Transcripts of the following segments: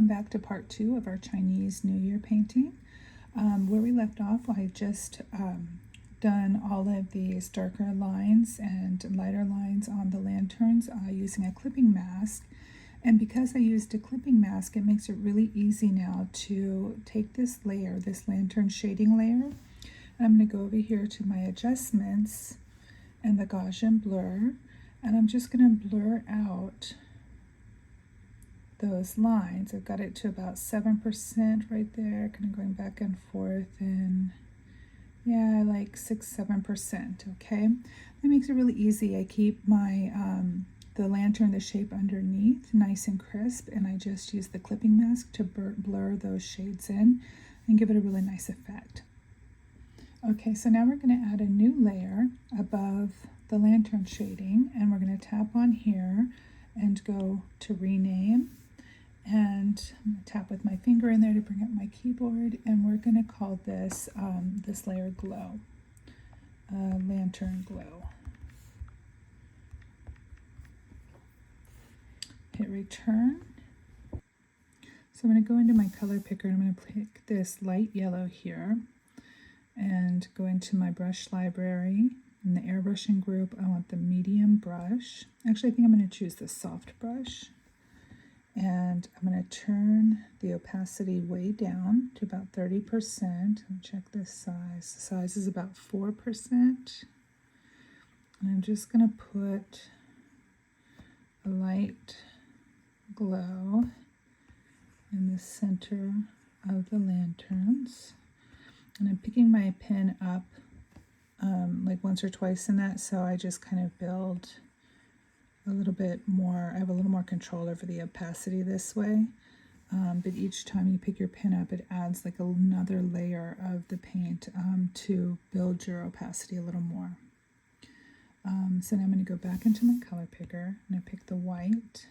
back to part 2 of our Chinese New Year painting. Where we left off, I had just done all of these darker lines and lighter lines on the lanterns using a clipping mask. And because I used a clipping mask, it makes it really easy now to take this layer, this lantern shading layer. I'm going to go over here to my adjustments and the Gaussian blur, and I'm just going to blur out those lines. I've got it to about 7% right there, kind of going back and forth, and yeah, like 6-7%. Okay, that makes it really easy. I keep my the lantern, the shape underneath, nice and crisp, and I just use the clipping mask to blur those shades in and give it a really nice effect. Okay, so now we're going to add a new layer above the lantern shading, and we're going to tap on here and go to rename. And I'm going to tap with my finger in there to bring up my keyboard, and we're going to call this this layer Glow, Lantern Glow. Hit return. So I'm going to go into my color picker, and I'm going to pick this light yellow here and go into my brush library. In the airbrushing group, I want the medium brush. Actually, I think I'm going to choose the soft brush. And I'm going to turn the opacity way down to about 30%. And check this size. The size is about 4%. And I'm just going to put a light glow in the center of the lanterns. And I'm picking my pen up like once or twice in that, so I just kind of build a little bit more. I have a little more control over the opacity this way, but each time you pick your pen up, it adds like another layer of the paint to build your opacity a little more. So now I'm going to go back into my color picker, and I pick the white,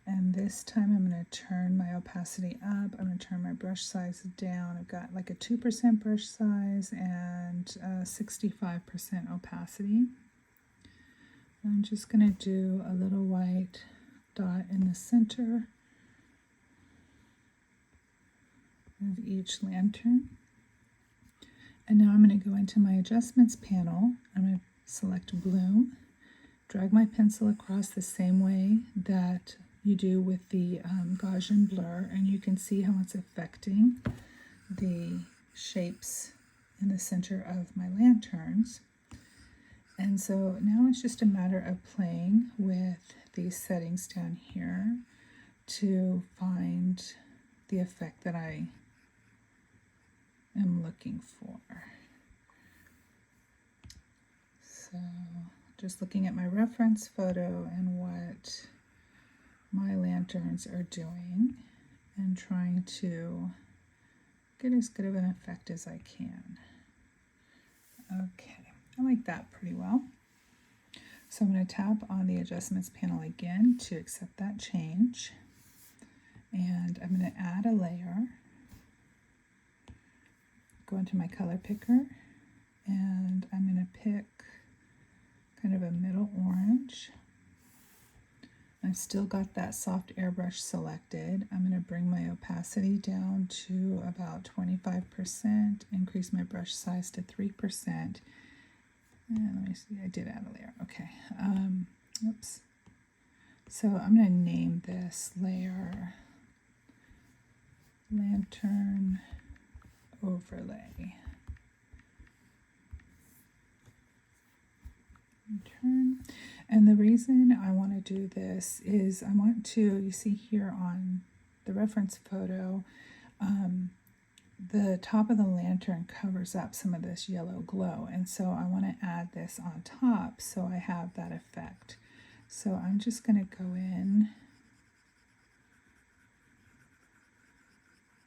and this time I'm going to turn my opacity up. I'm going to turn my brush size down. I've got like a 2% brush size and 65% opacity. I'm just going to do a little white dot in the center of each lantern. And now I'm going to go into my adjustments panel. I'm going to select Bloom, drag my pencil across the same way that you do with the Gaussian blur, and you can see how it's affecting the shapes in the center of my lanterns. And so now it's just a matter of playing with these settings down here to find the effect that I am looking for. So just looking at my reference photo and what my lanterns are doing and trying to get as good of an effect as I can. Okay. I like that pretty well. So I'm going to tap on the adjustments panel again to accept that change. And I'm going to add a layer. Go into my color picker, and I'm going to pick kind of a middle orange. I've still got that soft airbrush selected. I'm going to bring my opacity down to about 25%, increase my brush size to 3%. And let me see, I did add a layer. Okay. Oops. So I'm going to name this layer Lantern Overlay. Return. And the reason I want to do this is I want to, you see here on the reference photo, the top of the lantern covers up some of this yellow glow, and so I want to add this on top so I have that effect. So I'm just going to go in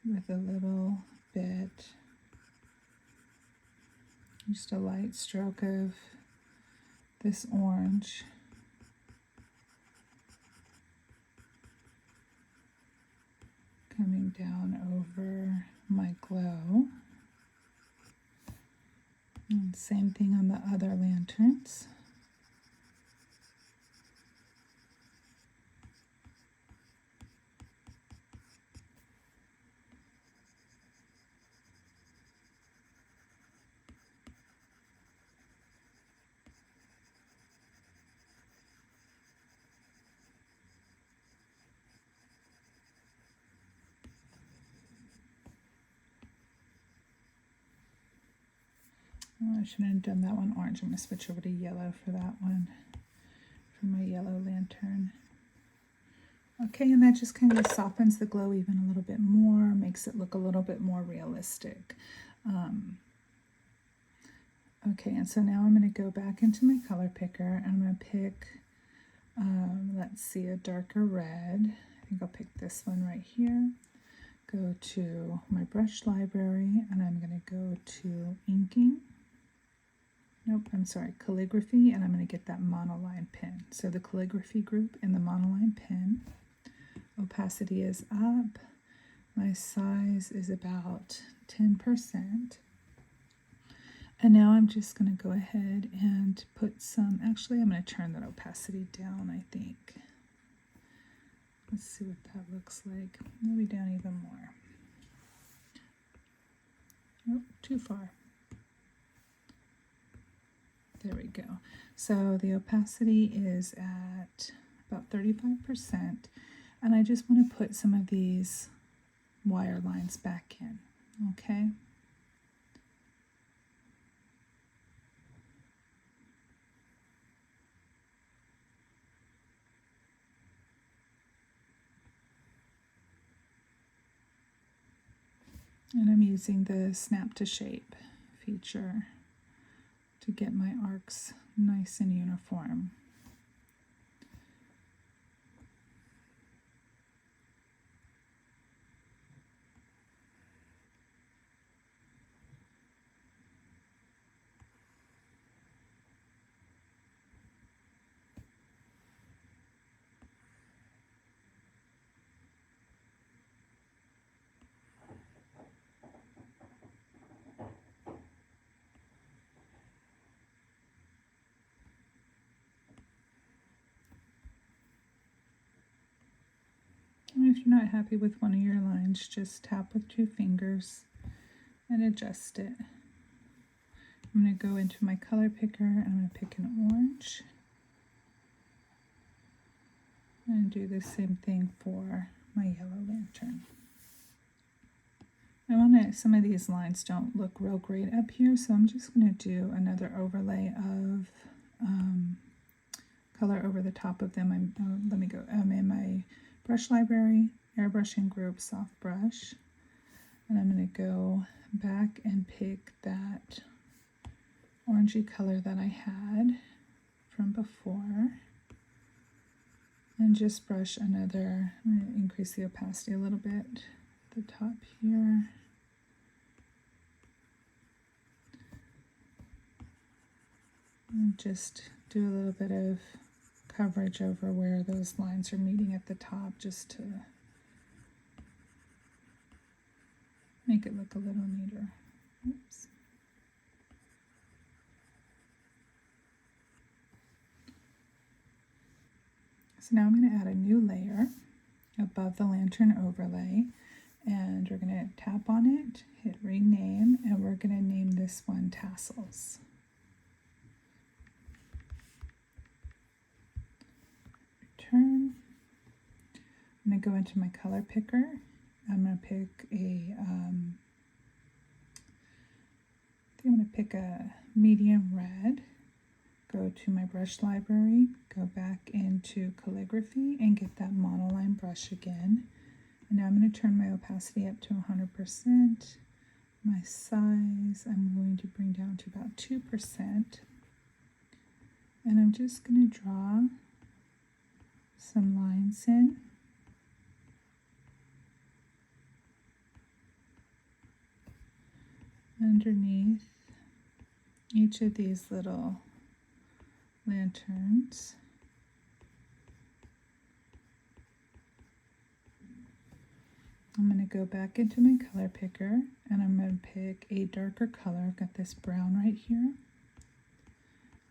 with a little bit, just a light stroke of this orange. Coming down over my glow. And same thing on the other lanterns. Oh, I shouldn't have done that one orange. I'm going to switch over to yellow for that one, for my yellow lantern. Okay, and that just kind of softens the glow even a little bit more, makes it look a little bit more realistic. Okay, and so now I'm going to go back into my color picker, and I'm going to pick, let's see, a darker red. I think I'll pick this one right here. Go to my brush library, and I'm going to go to inking. Nope, I'm sorry, calligraphy, and I'm going to get that monoline pen. So the calligraphy group and the monoline pen. Opacity is up. My size is about 10%. And now I'm just going to go ahead and put some, actually I'm going to turn that opacity down, I think. Let's see what that looks like. Maybe down even more. Oh, too far. There we go. So the opacity is at about 35%. And I just want to put some of these wire lines back in, okay? And I'm using the snap to shape feature to get my arcs nice and uniform. And if you're not happy with one of your lines, just tap with 2 fingers and adjust it. I'm going to go into my color picker and I'm going to pick an orange and do the same thing for my yellow lantern. I want to, some of these lines don't look real great up here, so I'm just going to do another overlay of color over the top of them. Let me go, I'm in my brush library, airbrushing group, soft brush, and I'm going to go back and pick that orangey color that I had from before and just brush another, I'm going to increase the opacity a little bit at the top here. And just do a little bit of coverage over where those lines are meeting at the top, just to make it look a little neater. Oops. So now I'm going to add a new layer above the lantern overlay, and we're going to tap on it, hit rename, and we're going to name this one tassels. Return. I'm going to go into my color picker. I'm going to pick a, I think I'm going to pick a medium red. Go to my brush library, go back into calligraphy and get that monoline brush again. And now I'm going to turn my opacity up to 100%. My size I'm going to bring down to about 2%. And I'm just going to draw some lines in. Underneath each of these little lanterns. I'm going to go back into my color picker and I'm going to pick a darker color. I've got this brown right here.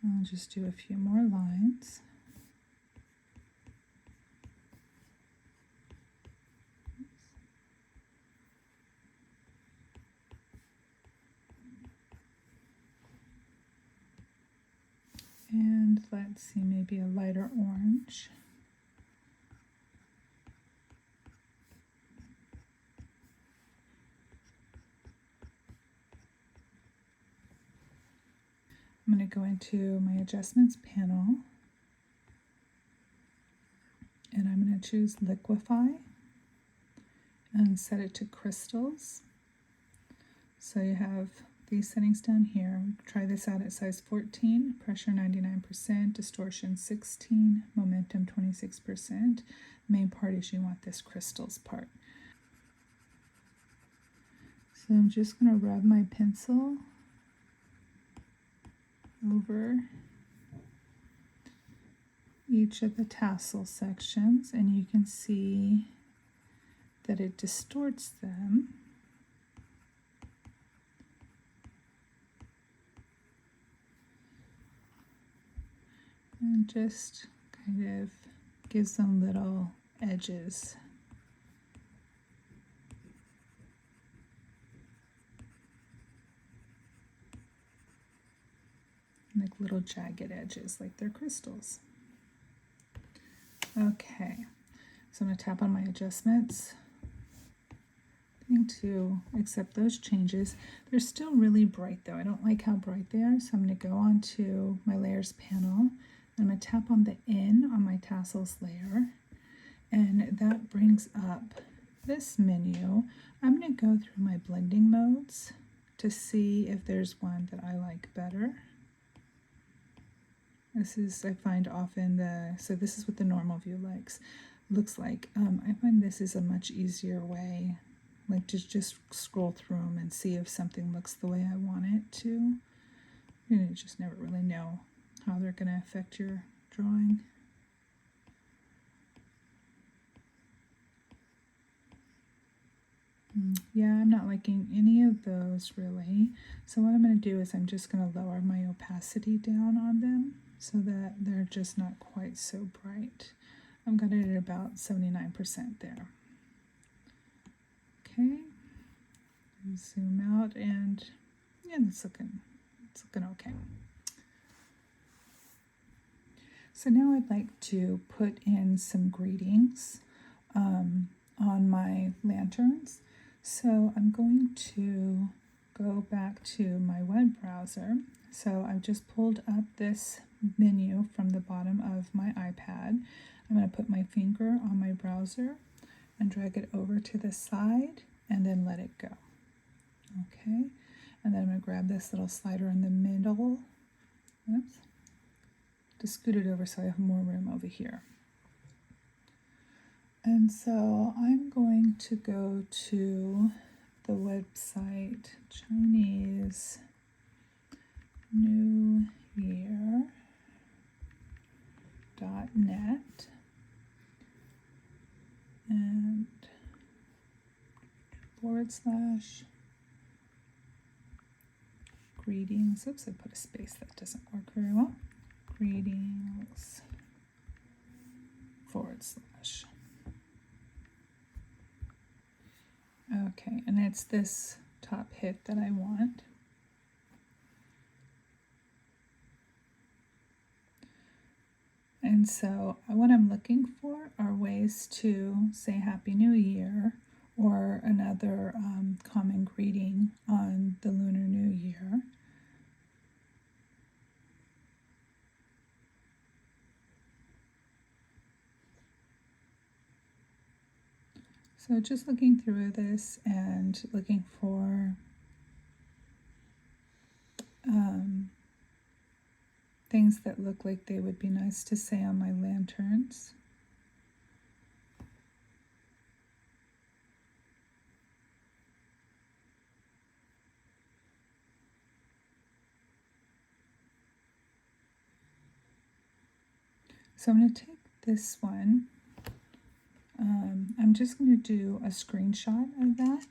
I'll just do a few more lines. And let's see, maybe a lighter orange. going to go into my adjustments panel, and I'm going to choose liquefy and set it to crystals. So you have these settings down here. Try this out at size 14, pressure 99%, distortion 16, momentum 26%. Main part is you want this crystals part. So I'm just going to rub my pencil over each of the tassel sections, and you can see that it distorts them. And just kind of gives them little edges. Like little jagged edges, like they're crystals. Okay, so I'm going to tap on my adjustments thing to accept those changes. They're still really bright though. I don't like how bright they are, so I'm going to go on to my layers panel. I'm going to tap on the N on my tassels layer, and that brings up this menu. I'm going to go through my blending modes to see if there's one that I like better. This is, I find often so this is what the normal view looks like. I find this is a much easier way, like to just scroll through them and see if something looks the way I want it to. You just never really know how they're going to affect your drawing. Yeah, I'm not liking any of those really. So what I'm going to do is I'm just going to lower my opacity down on them so that they're just not quite so bright. I've got it at about 79% there. Okay, zoom out, and yeah, it's looking okay. So now I'd like to put in some greetings on my lanterns. So I'm going to go back to my web browser. So I've just pulled up this menu from the bottom of my iPad. I'm going to put my finger on my browser and drag it over to the side and then let it go. Okay, and then I'm going to grab this little slider in the middle. Oops. To scoot it over so I have more room over here. And so I'm going to go to the website Chinese New Year.net and / greetings. Oops, I put a space, that doesn't work very well. Greetings / Okay, and it's this top hit that I want. And so what I'm looking for are ways to say Happy New Year or another common greeting on the Lunar New Year. So just looking through this and looking for things that look like they would be nice to say on my lanterns. So I'm going to take this one. I'm just going to do a screenshot of that.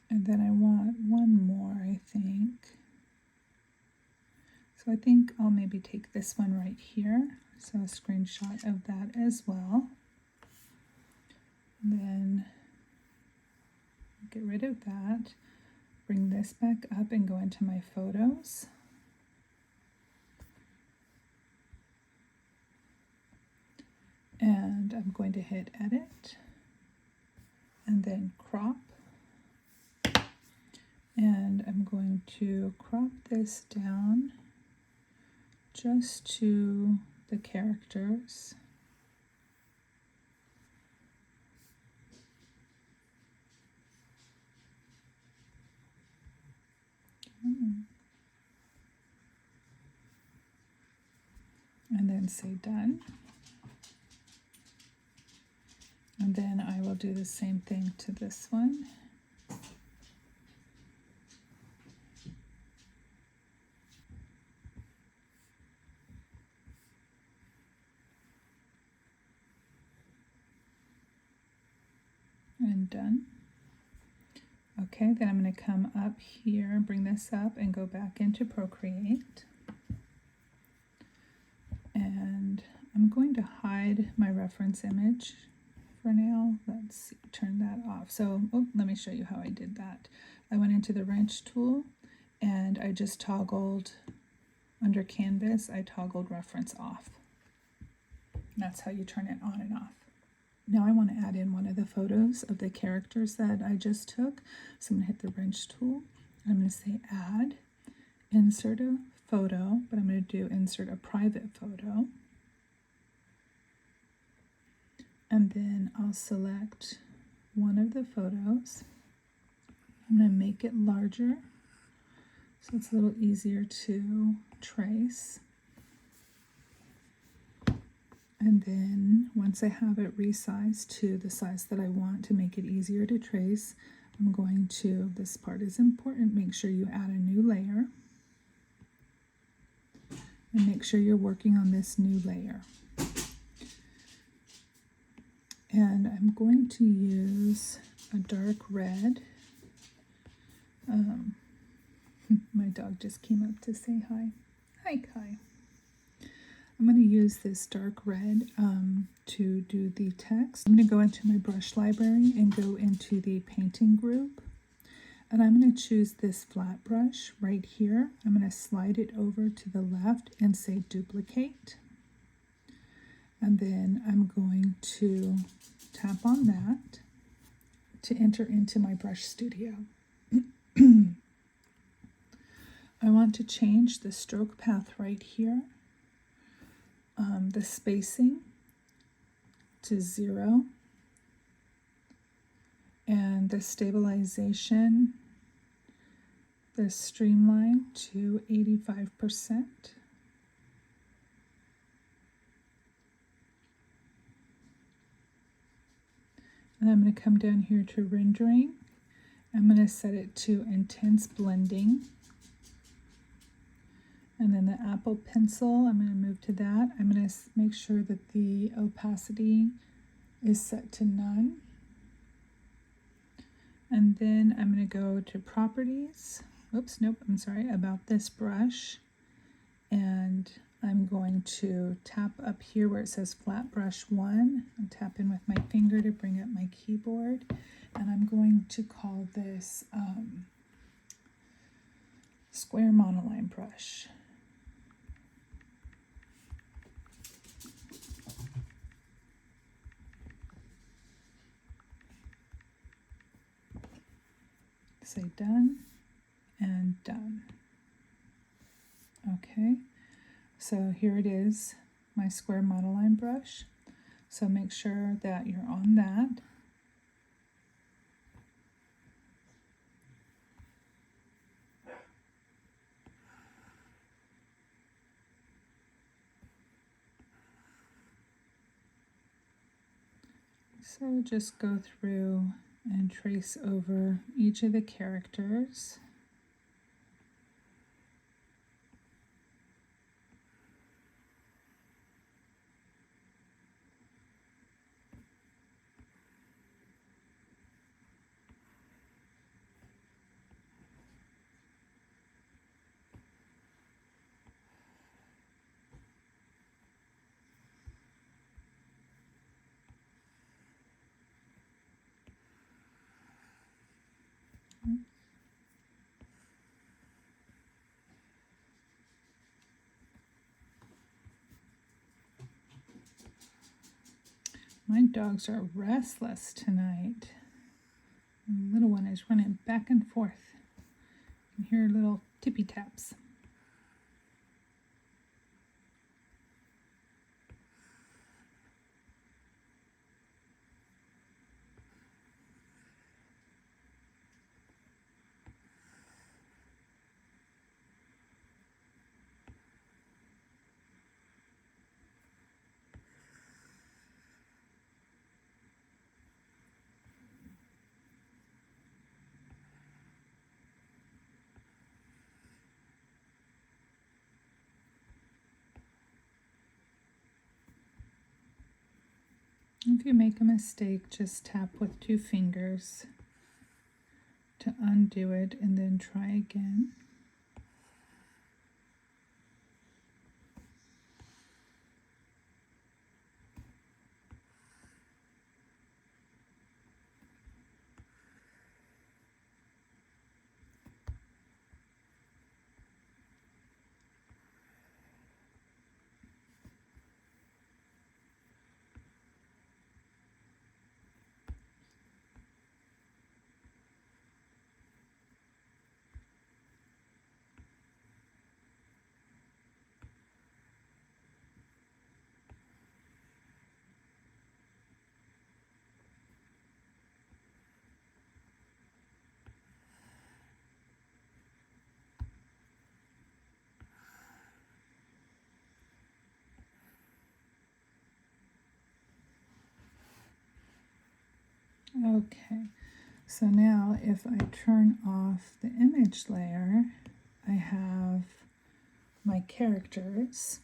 And then I want one more, I think. So I think I'll maybe take this one right here. So a screenshot of that as well. And then get rid of that. Bring this back up and go into my photos. And I'm going to hit edit and then crop. And I'm going to crop this down just to the characters. And then say done. And then I will do the same thing to this one. And done. Okay, then I'm going to come up here, bring this up and go back into Procreate. And I'm going to hide my reference image for now. Let's see, turn that off. So let me show you how I did that. I went into the wrench tool and I just toggled under canvas, I toggled reference off. And that's how you turn it on and off. Now I want to add in one of the photos of the characters that I just took. So I'm going to hit the wrench tool. I'm going to say add, insert a photo, but I'm going to do insert a private photo. And then I'll select one of the photos. I'm going to make it larger so it's a little easier to trace. And then once I have it resized to the size that I want to make it easier to trace, I'm going to, this part is important, make sure you add a new layer. And make sure you're working on this new layer. And I'm going to use a dark red. My dog just came up to say hi. Hi, Kai. I'm going to use this dark red to do the text. I'm going to go into my brush library and go into the painting group. And I'm going to choose this flat brush right here. I'm going to slide it over to the left and say duplicate. And then I'm going to tap on that to enter into my brush studio. I want to change the stroke path right here, the spacing to 0, and the stabilization, the streamline to 85%. And I'm going to come down here to rendering. I'm going to set it to intense blending. And then the Apple Pencil, I'm going to move to that. I'm going to make sure that the opacity is set to none. And then I'm going to go to properties. Oops, nope, I'm sorry, about this brush. And I'm going to tap up here where it says flat brush 1. I'm tapping with my finger to bring up my keyboard. And I'm going to call this square monoline brush. Say done and done. Okay, so here it is, my square monoline brush. So make sure that you're on that. So just go through and trace over each of the characters. My dogs are restless tonight. The little one is running back and forth. You hear little tippy taps. If you make a mistake, just tap with 2 fingers to undo it and then try again. Okay, so now if I turn off the image layer, I have my characters,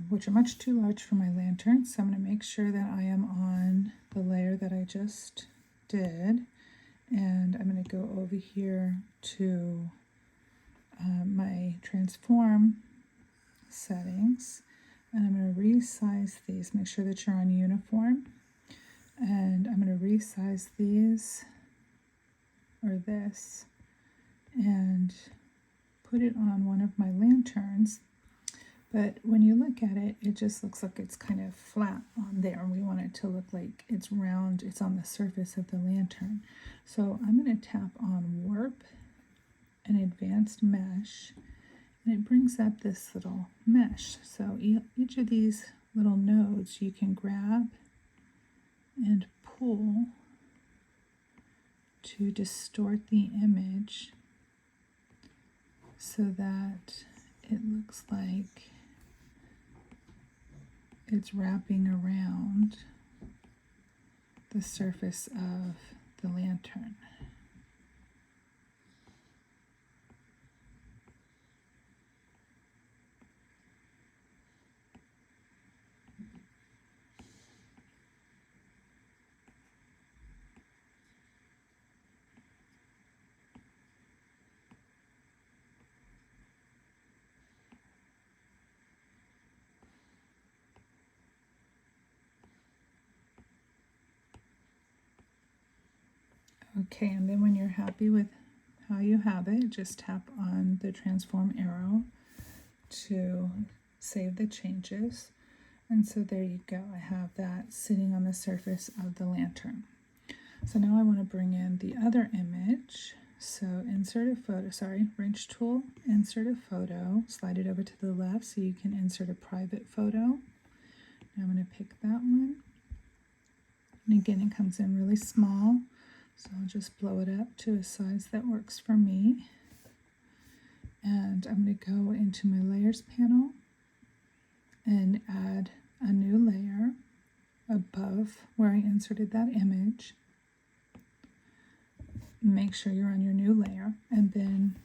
which are much too large for my lantern. So I'm going to make sure that I am on the layer that I just did. And I'm going to go over here to my transform settings. And I'm going to resize these, make sure that you're on uniform. And I'm going to resize these, or this, and put it on one of my lanterns. But when you look at it, it just looks like it's kind of flat on there. We want it to look like it's round, it's on the surface of the lantern. So I'm going to tap on Warp and Advanced Mesh, and it brings up this little mesh. So each of these little nodes you can grab and pull to distort the image so that it looks like it's wrapping around the surface of the lantern. Okay, and then when you're happy with how you have it, just tap on the transform arrow to save the changes. And so there you go. I have that sitting on the surface of the lantern. So now I want to bring in the other image. So insert a photo, wrench tool, insert a photo, slide it over to the left so you can insert a private photo. Now I'm going to pick that one. And again, it comes in really small. So I'll just blow it up to a size that works for me. And I'm going to go into my layers panel and add a new layer above where I inserted that image. Make sure you're on your new layer. And then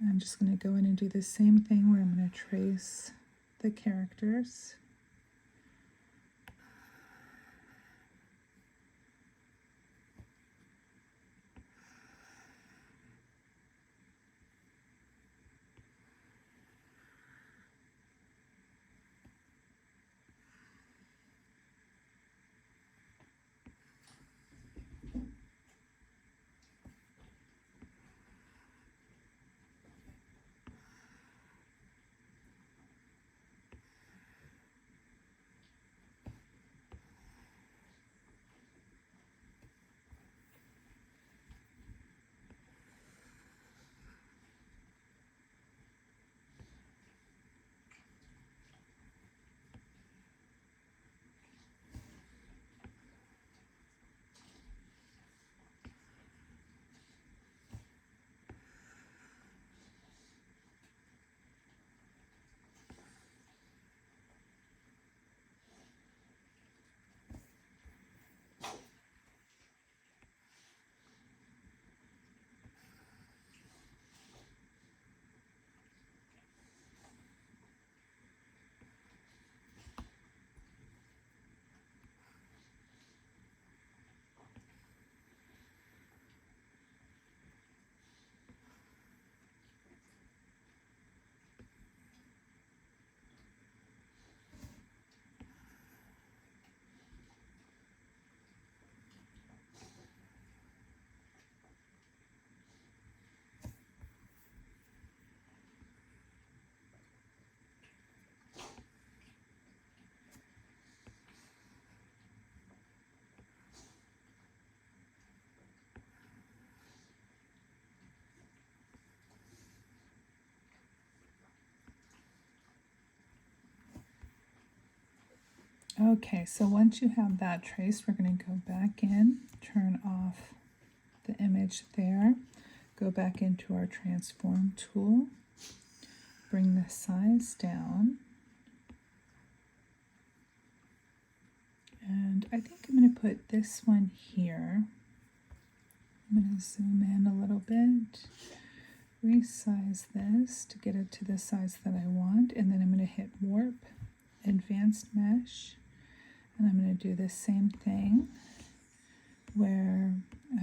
I'm just going to go in and do the same thing where I'm going to trace the characters. Okay, so once you have that traced, we're going to go back in, turn off the image there, go back into our transform tool, bring the size down, and I think I'm going to put this one here. I'm going to zoom in a little bit, resize this to get it to the size that I want, and then I'm going to hit warp, advanced mesh, and I'm going to do the same thing where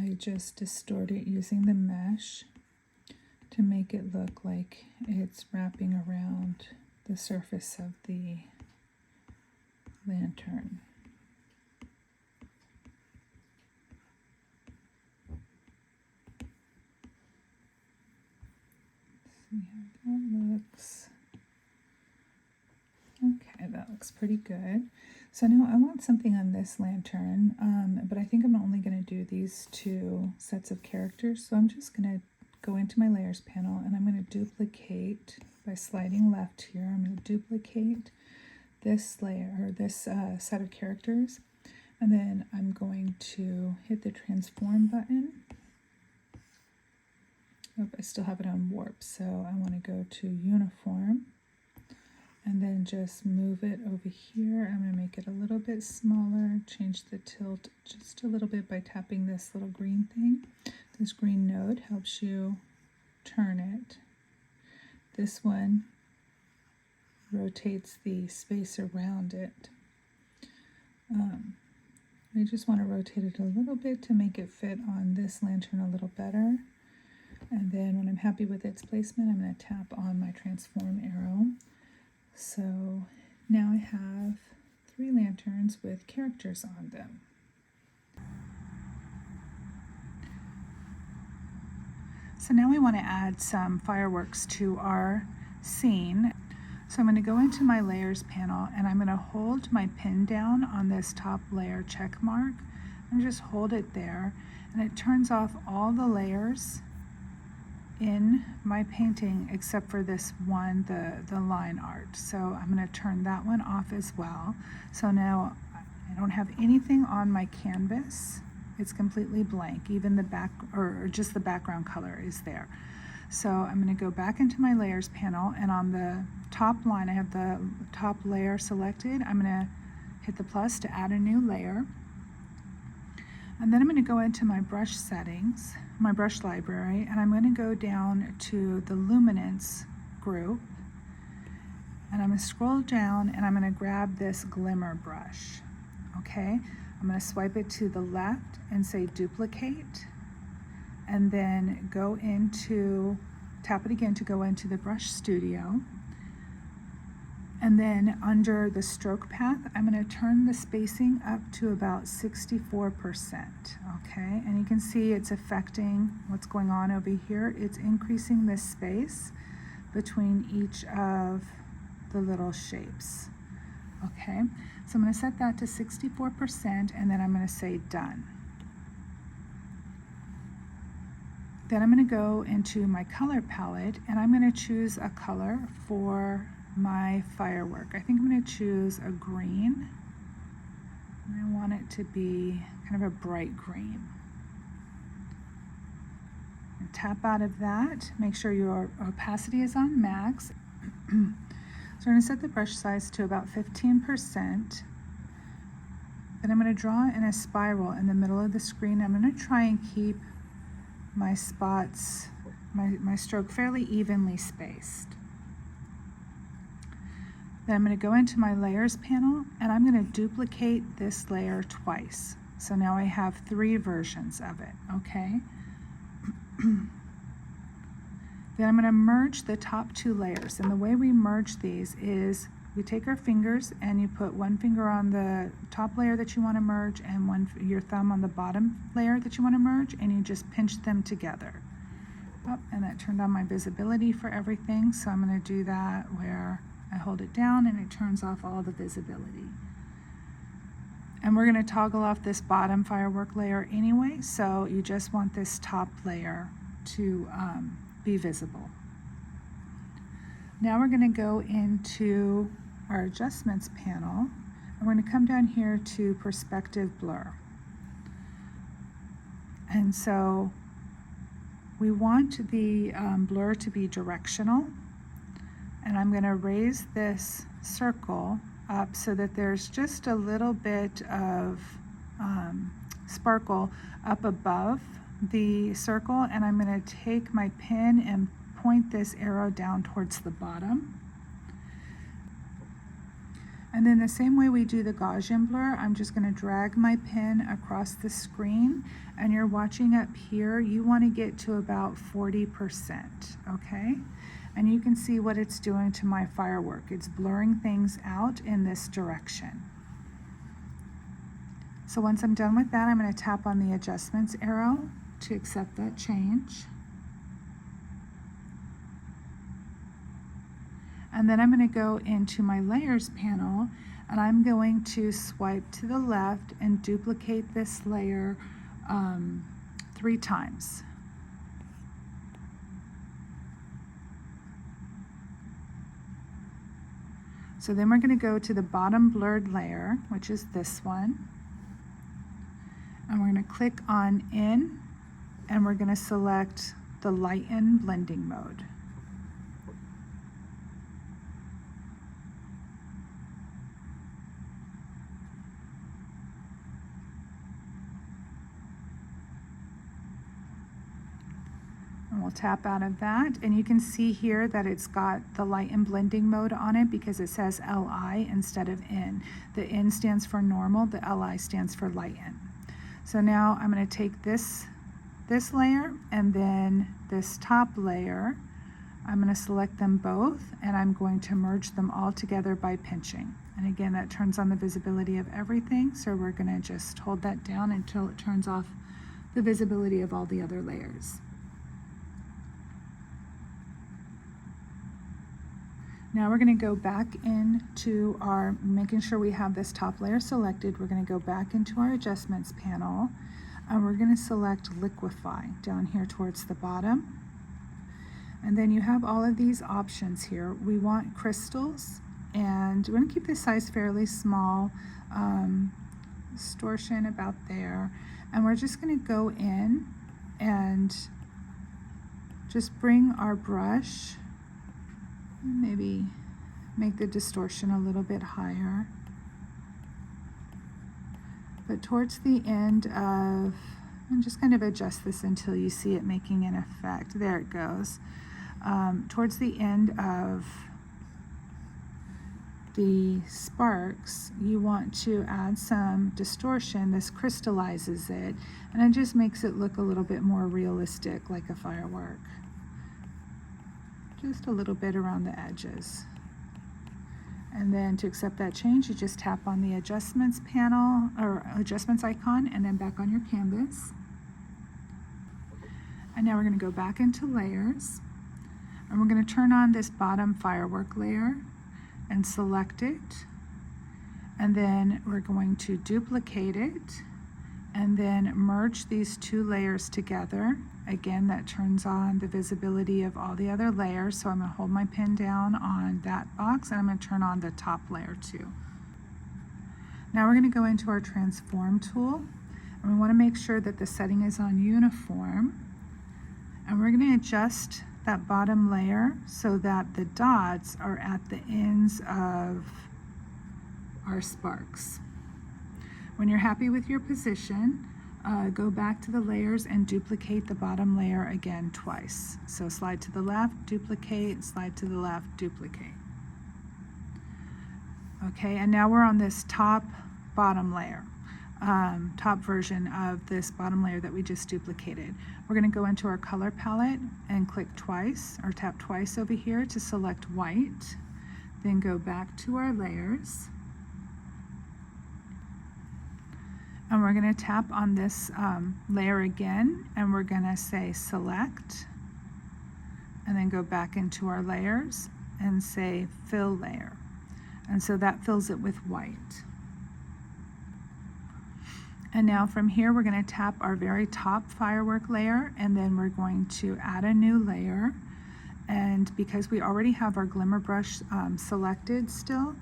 I just distort it using the mesh to make it look like it's wrapping around the surface of the lantern. See how that looks. Okay, that looks pretty good. So now I want something on this lantern, but I think I'm only going to do these two sets of characters. So I'm just going to go into my layers panel and I'm going to duplicate by sliding left here. I'm going to duplicate this layer, or this set of characters, and then I'm going to hit the transform button. Oh, I still have it on warp, so I want to go to uniform and then just move it over here. I'm going to make it a little bit smaller, change the tilt just a little bit by tapping this little green thing. This green node helps you turn it. This one rotates the space around it. I just want to rotate it a little bit to make it fit on this lantern a little better. And then when I'm happy with its placement, I'm going to tap on my transform arrow. So now I have 3 lanterns with characters on them. So now we want to add some fireworks to our scene. So I'm going to go into my layers panel and I'm going to hold my pin down on this top layer check mark and just hold it there, and it turns off all the layers in my painting except for this one, the line art. So I'm going to turn that one off as well. So now I don't have anything on my canvas. It's completely blank. Even the back, or just the background color is there. So I'm going to go back into my layers panel, and on the top line I have the top layer selected. I'm going to hit the plus to add a new layer. And then I'm going to go into my brush settings, my brush library, and I'm going to go down to the luminance group, and I'm going to scroll down and I'm going to grab this glimmer brush. Okay, I'm going to swipe it to the left and say duplicate, and then go into, tap it again to go into the brush studio. And then under the stroke path, I'm going to turn the spacing up to about 64%, okay? And you can see it's affecting what's going on over here. It's increasing the space between each of the little shapes, okay? So I'm going to set that to 64%, and then I'm going to say done. Then I'm going to go into my color palette, and I'm going to choose a color for my firework. I think I'm going to choose a green, and I want it to be kind of a bright green. And tap out of that, make sure your opacity is on max. So I'm going to set the brush size to about 15%. Then I'm going to draw in a spiral in the middle of the screen. I'm going to try and keep my spots, my stroke fairly evenly spaced. Then I'm going to go into my layers panel and I'm going to duplicate this layer twice. So now I have 3 versions of it, okay? Then I'm going to merge the top 2 layers. And the way we merge these is we take our fingers and you put one finger on the top layer that you want to merge and your thumb on the bottom layer that you want to merge, and you just pinch them together. Oh, and that turned on my visibility for everything, so I'm going to do that where I hold it down and it turns off all the visibility. And we're going to toggle off this bottom firework layer anyway, so you just want this top layer to be visible. Now we're going to go into our adjustments panel, I'm going to come down here to perspective blur. And so we want the blur to be directional. And I'm going to raise this circle up so that there's just a little bit of sparkle up above the circle, and I'm going to take my pen and point this arrow down towards the bottom. And then the same way we do the Gaussian blur, I'm just going to drag my pen across the screen, and you're watching up here, you want to get to about 40%, okay? And you can see what it's doing to my firework. It's blurring things out in this direction. So once I'm done with that, I'm going to tap on the adjustments arrow to accept that change. And then I'm going to go into my layers panel, and I'm going to swipe to the left and duplicate this layer 3 times. So then we're going to go to the bottom blurred layer, which is this one. And we're going to click on in, and we're going to select the lighten blending mode. And we'll tap out of that, and you can see here that it's got the lighten blending mode on it because it says LI instead of N. The N stands for normal, the LI stands for lighten. So now I'm going to take this layer and then this top layer. I'm going to select them both, and I'm going to merge them all together by pinching. And again, that turns on the visibility of everything, so we're going to just hold that down until it turns off the visibility of all the other layers. Now we're going to go back into our, making sure we have this top layer selected, we're going to go back into our adjustments panel, and we're going to select liquefy down here towards the bottom. And then you have all of these options here. We want crystals, and we're going to keep this size fairly small, distortion about there. And we're just going to go in and just bring our brush, maybe make the distortion a little bit higher. But towards the end of, and just kind of adjust this until you see it making an effect. There it goes. Towards the end of the sparks, you want to add some distortion. This crystallizes it, and it just makes it look a little bit more realistic, like a firework. Just a little bit around the edges. And then to accept that change, you just tap on the adjustments panel or adjustments icon, and then back on your canvas. And now we're going to go back into layers, and we're going to turn on this bottom firework layer and select it, and then we're going to duplicate it and then merge these 2 layers together. Again, that turns on the visibility of all the other layers, so I'm going to hold my pen down on that box, and I'm going to turn on the top layer too. Now we're going to go into our transform tool, and we want to make sure that the setting is on uniform, and we're going to adjust that bottom layer so that the dots are at the ends of our sparks. When you're happy with your position, go back to the layers and duplicate the bottom layer again twice. So slide to the left, duplicate, slide to the left, duplicate. Okay, and now we're on this top bottom layer, top version of this bottom layer that we just duplicated. We're going to go into our color palette and click twice, or tap twice over here to select white, then go back to our layers. And we're going to tap on this layer again, and we're going to say select, and then go back into our layers and say fill layer. And so that fills it with white. And now from here, we're going to tap our very top firework layer, and then we're going to add a new layer. And because we already have our glimmer brush selected still,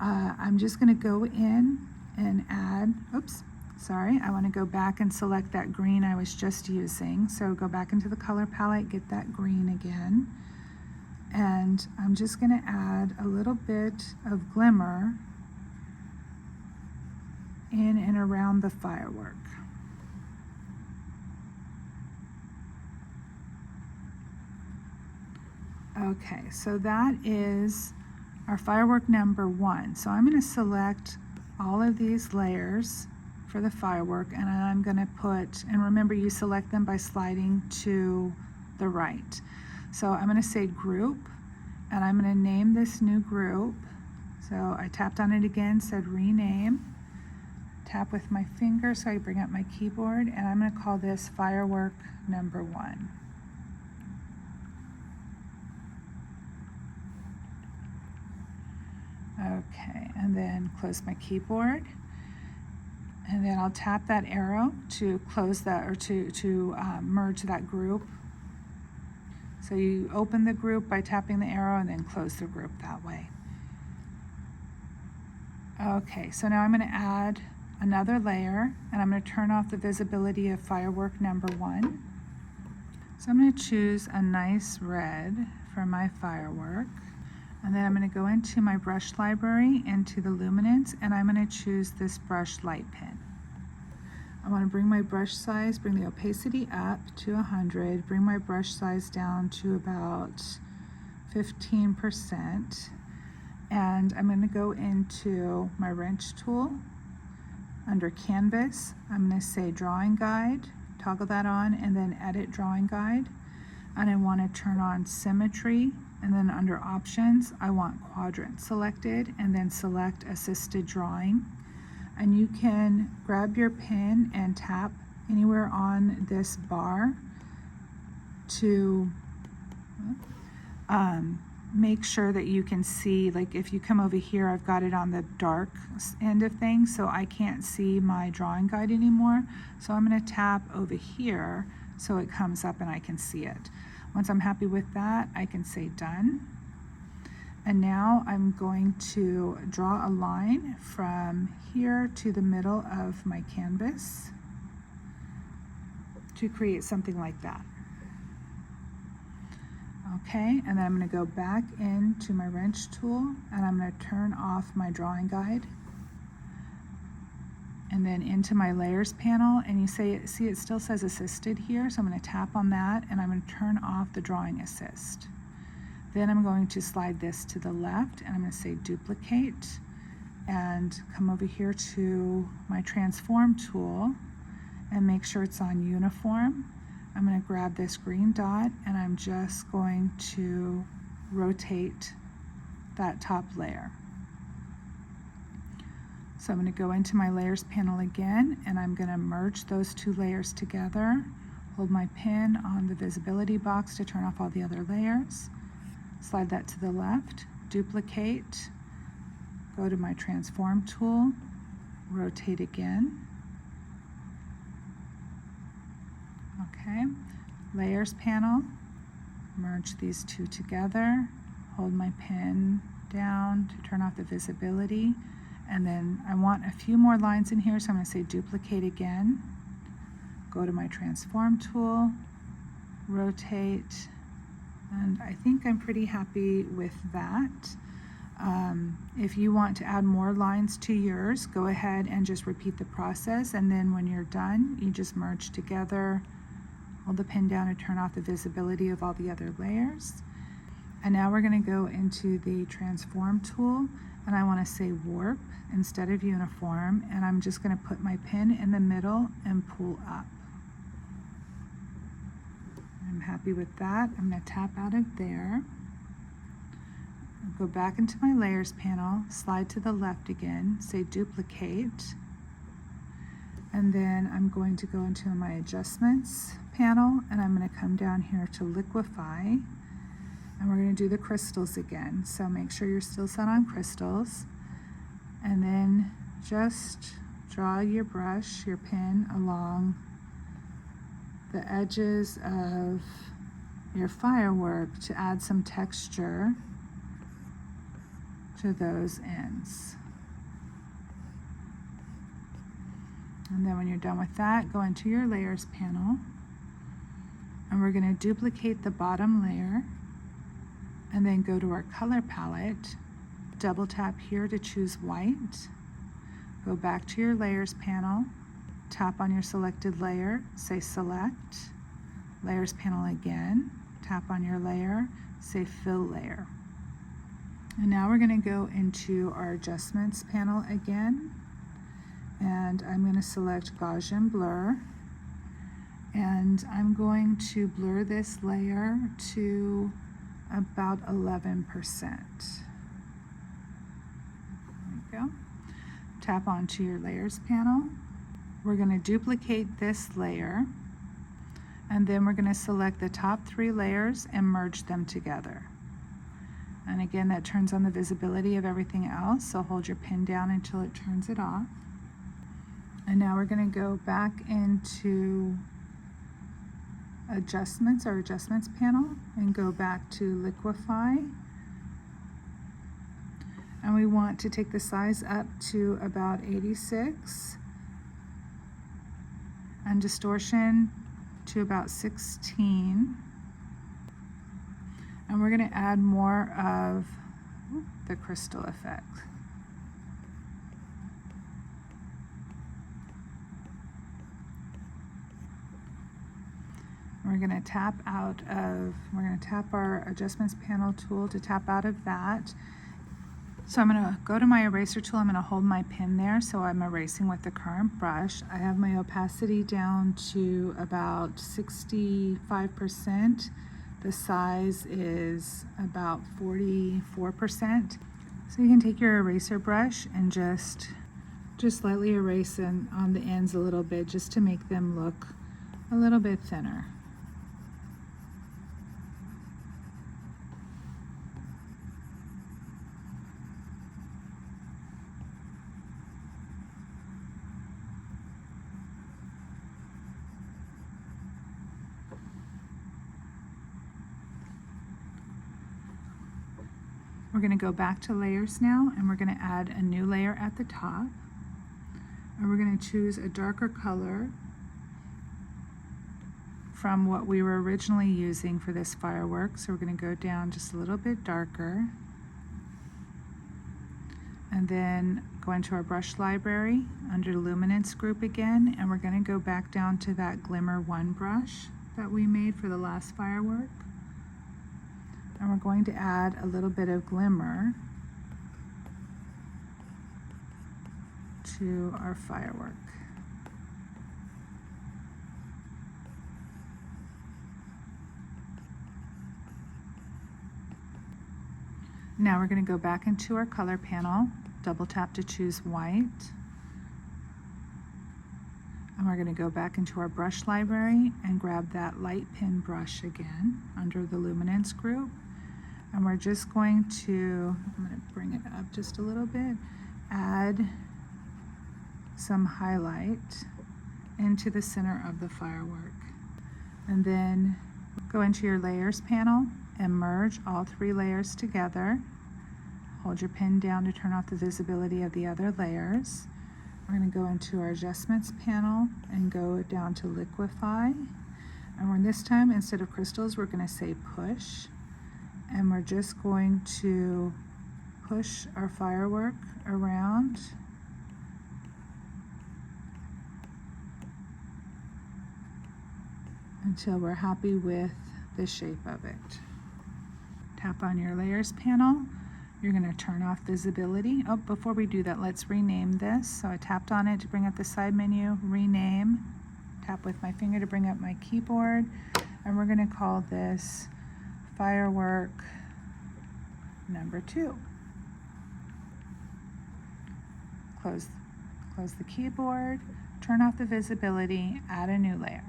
I'm just going to go in and add, oops, sorry, I want to go back and select that green I was just using. So go back into the color palette, get that green again. And I'm just going to add a little bit of glimmer in and around the firework. Okay, so that is our firework number 1. So I'm going to select all of these layers for the firework, and I'm going to put, and remember you select them by sliding to the right. So I'm going to say group, and I'm going to name this new group. So I tapped on it again, said rename, tap with my finger so I bring up my keyboard, and I'm going to call this firework number 1. Okay, and then close my keyboard, and then I'll tap that arrow to close that, or to merge that group. So you open the group by tapping the arrow and then close the group that way. Okay, so now I'm going to add another layer, and I'm going to turn off the visibility of firework number 1. So I'm going to choose a nice red for my firework. And then I'm going to go into my brush library, into the luminance, and I'm going to choose this brush light pen. I want to bring my brush size, bring the opacity up to 100, bring my brush size down to about 15%. And I'm going to go into my wrench tool. Under canvas, I'm going to say drawing guide, toggle that on, and then edit drawing guide. And I want to turn on symmetry. And then under options, I want quadrant selected, and then select assisted drawing. And you can grab your pen and tap anywhere on this bar to make sure that you can see, like if you come over here, I've got it on the dark end of things, so I can't see my drawing guide anymore. So I'm going to tap over here so it comes up and I can see it. Once I'm happy with that, I can say done. And now I'm going to draw a line from here to the middle of my canvas to create something like that. Okay, and then I'm going to go back into my wrench tool, and I'm going to turn off my drawing guide. And then into my layers panel, and you see it still says assisted here, so I'm going to tap on that, and I'm going to turn off the drawing assist. Then I'm going to slide this to the left, and I'm going to say duplicate, and come over here to my transform tool and make sure it's on uniform. I'm going to grab this green dot, and I'm just going to rotate that top layer. So I'm going to go into my layers panel again, and I'm going to merge those two layers together, hold my pen on the visibility box to turn off all the other layers, slide that to the left, duplicate, go to my transform tool, rotate again. Okay, layers panel, merge these two together, hold my pen down to turn off the visibility. And then I want a few more lines in here, so I'm going to say duplicate again, go to my transform tool, rotate, and I think I'm pretty happy with that. If you want to add more lines to yours, go ahead and just repeat the process, and then when you're done, you just merge together, hold the pen down and turn off the visibility of all the other layers. And now we're going to go into the transform tool, and I want to say warp instead of uniform, and I'm just going to put my pen in the middle and pull up. I'm happy with that. I'm going to tap out of there, go back into my layers panel, slide to the left again, say duplicate, and then I'm going to go into my adjustments panel, and I'm going to come down here to liquify. And we're going to do the crystals again. So make sure you're still set on crystals. And then just draw your brush, your pen, along the edges of your firework to add some texture to those ends. And then when you're done with that, go into your layers panel, and we're going to duplicate the bottom layer, and then go to our color palette, double tap here to choose white, go back to your layers panel, tap on your selected layer, say select, layers panel again, tap on your layer, say fill layer. And now we're going to go into our adjustments panel again, and I'm going to select Gaussian blur, and I'm going to blur this layer to about 11%. There we go. Tap onto your layers panel. We're going to duplicate this layer, and then we're going to select the top 3 layers and merge them together. And again, that turns on the visibility of everything else, so hold your pen down until it turns it off. And now we're going to go back into adjustments, our adjustments panel, and go back to liquify. And we want to take the size up to about 86 and distortion to about 16. And we're going to add more of the crystal effect. We're going to tap our adjustments panel tool to tap out of that. So I'm going to go to my eraser tool. I'm going to hold my pen there so I'm erasing with the current brush. I have my opacity down to about 65%. The size is about 44%. So you can take your eraser brush and just lightly erase on the ends a little bit, just to make them look a little bit thinner. We're going to go back to layers now, and we're going to add a new layer at the top. And we're going to choose a darker color from what we were originally using for this firework. So we're going to go down just a little bit darker. And then go into our brush library under the luminance group again, and we're going to go back down to that Glimmer 1 brush that we made for the last firework. And we're going to add a little bit of glimmer to our firework. Now we're going to go back into our color panel, double tap to choose white, and we're going to go back into our brush library and grab that light pen brush again under the luminance group. And we're just going to, I'm going to bring it up just a little bit, add some highlight into the center of the firework. And then go into your layers panel and merge all 3 layers together. Hold your pen down to turn off the visibility of the other layers. We're going to go into our adjustments panel and go down to liquify. And this time, instead of crystals, we're going to say push. And we're just going to push our firework around until we're happy with the shape of it. Tap on your layers panel. You're going to turn off visibility. Oh, before we do that, let's rename this. So I tapped on it to bring up the side menu, rename. Tap with my finger to bring up my keyboard. And we're going to call this Firework number 2. Close the keyboard, turn off the visibility, add a new layer.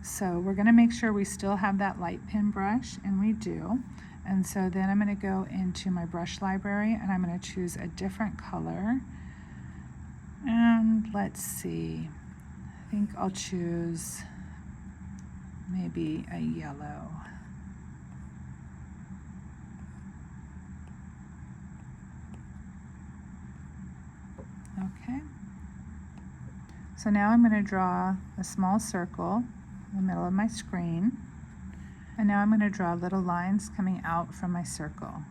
So we're going to make sure we still have that light pen brush, and we do. And so then I'm going to go into my brush library and I'm going to choose a different color. And let's see, I think I'll choose maybe a yellow. Okay. So now I'm going to draw a small circle in the middle of my screen. And now I'm going to draw little lines coming out from my circle.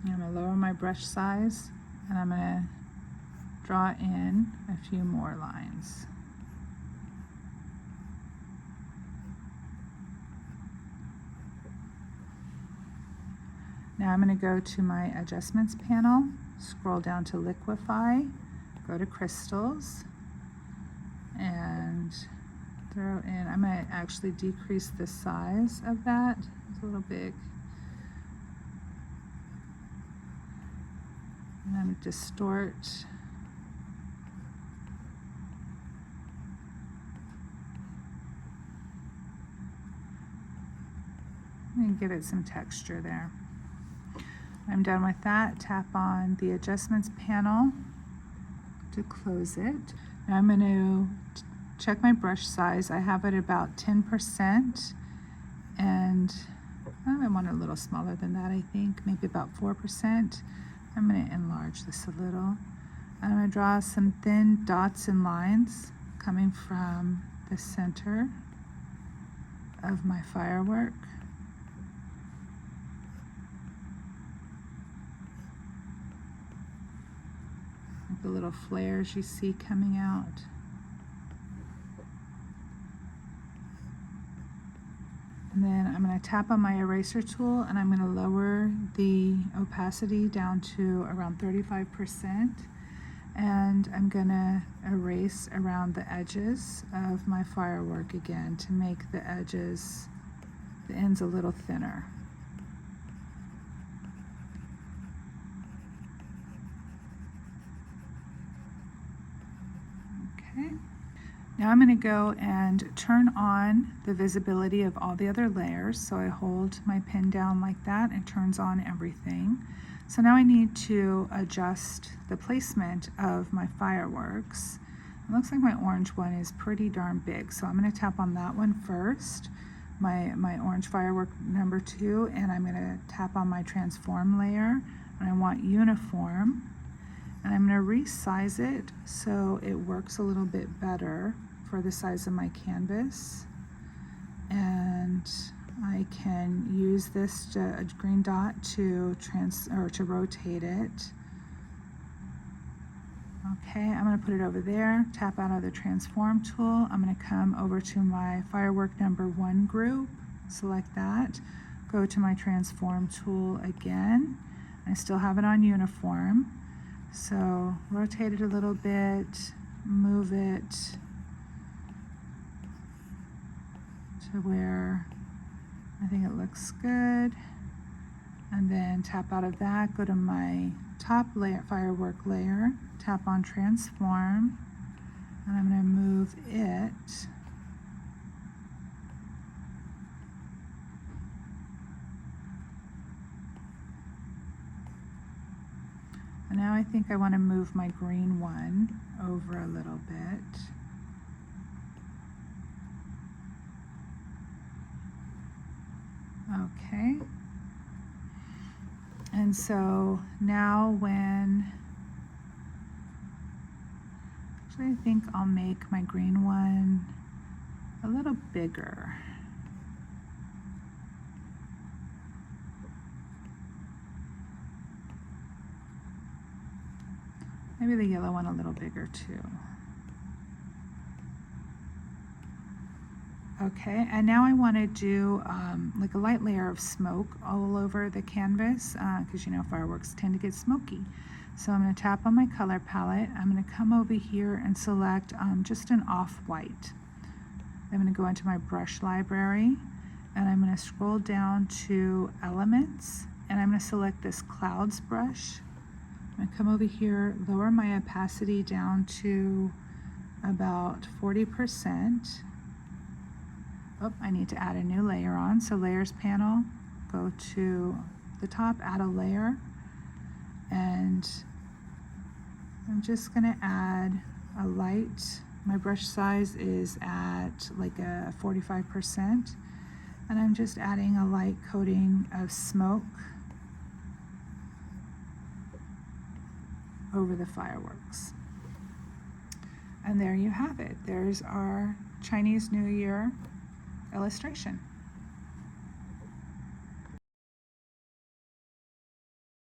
I'm going to lower my brush size and I'm going to draw in a few more lines. Now I'm going to go to my adjustments panel, scroll down to liquify, go to crystals, and throw in, I'm going to actually decrease the size of that. It's a little big. And I'm going to distort. And give it some texture there. I'm done with that. Tap on the adjustments panel to close it. Now I'm going to check my brush size. I have it about 10%, and I want it a little smaller than that, I think, maybe about 4%. I'm going to enlarge this a little. I'm going to draw some thin dots and lines coming from the center of my firework. The little flares you see coming out. And then I'm going to tap on my eraser tool and I'm going to lower the opacity down to around 35%. And I'm going to erase around the edges of my firework again to make the edges, the ends a little thinner. Okay. Now I'm going to go and turn on the visibility of all the other layers. So I hold my pen down like that and it turns on everything. So now I need to adjust the placement of my fireworks. It looks like my orange one is pretty darn big. So I'm going to tap on that one first, my orange firework number 2, and I'm going to tap on my transform layer, and I want uniform. And I'm going to resize it so it works a little bit better for the size of my canvas. And I can use this a green dot to rotate it. Okay, I'm going to put it over there, tap out of the transform tool. I'm going to come over to my firework number 1 group, select that, go to my transform tool again. I still have it on uniform. So rotate it a little bit, move it to where I think it looks good, and then tap out of that, go to my top layer, firework layer, tap on transform, and I'm going to move it and now I think I want to move my green one over a little bit. Okay. And so now actually I think I'll make my green one a little bigger. Maybe the yellow one a little bigger too. Okay, and now I want to do like a light layer of smoke all over the canvas because you know fireworks tend to get smoky. So I'm going to tap on my color palette. I'm going to come over here and select just an off-white. I'm going to go into my brush library and I'm going to scroll down to elements and I'm going to select this clouds brush. I'm going to come over here, lower my opacity down to about 40%. Oh, I need to add a new layer on. So layers panel, go to the top, add a layer, and I'm just going to add a light My brush size is at like a 45%, and I'm just adding a light coating of smoke over the fireworks. And there you have it. There's our Chinese New Year illustration.